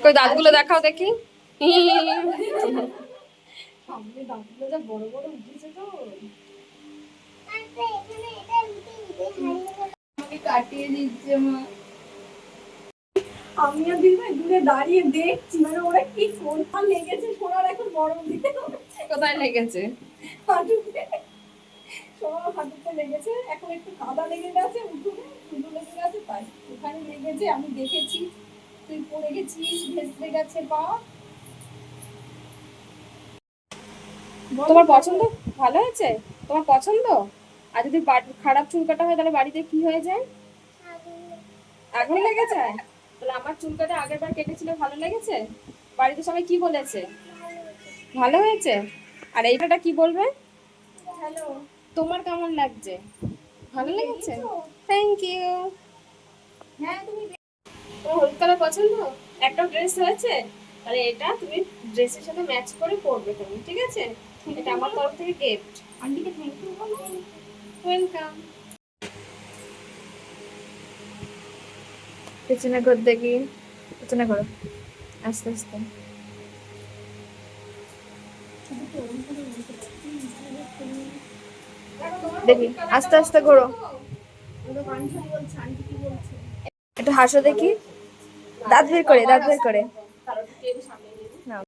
কই দাঁতগুলো দেখাও দেখি। সামনে দাঁতগুলো যা বড় বড় উঠেছে তো। আমাকে কাটিয়ে দিচ্ছে মা। আমিও দিদি দূরে দাঁড়িয়ে দেখছি মানে ওরা কি কোনটা লেগেছে সোনার এখন বড় দিকে। কোথায় লেগেছে? হাঁটুতে। সোনার হাঁটুতে লেগেছে, এখন একটু কাদা লেগে গেছে, উঠোনে শুধু লেগে গেছে তাই ওখানে লেগেছে, আমি দেখেছি তুই পড়ে গেছিস, ভেসে গেছে পা। তোমার পছন্দ? ভালো হয়েছে তোমার পছন্দ? আর যদি খারাপ চুল কাটা হয় তাহলে বাড়িতে কি হয়ে যায়? আগুন লেগে যায়? তাহলে আমার চুল কাটা আগের বার কেটেছিল, ভালো লেগেছে? বাড়িতে সবাই কি বলেছে? ভালো হয়েছে। আর এইটা কি বলবে? হ্যালো। তোমার কেমন লাগছে? ভালো লেগেছে? Thank you. হ্যাঁ তুমি তোমার হলুদ কালার পছন্দ? একটা ড্রেস হয়েছে, তাহলে এটা তুমি ড্রেসের সাথে ম্যাচ করে পরবে তুমি, ঠিক আছে? এটা আমার তরফ থেকে গিফট। আন্টিকে থ্যাংক ইউ বলো। ওয়েলকাম। পেছনে ঘর দেখি, পেছনে ঘোরো আস্তে আস্তে। দেখি আস্তে আস্তে ঘোরো। একটু হাসো দেখি, দাঁত বের করে, দাঁত বের করে।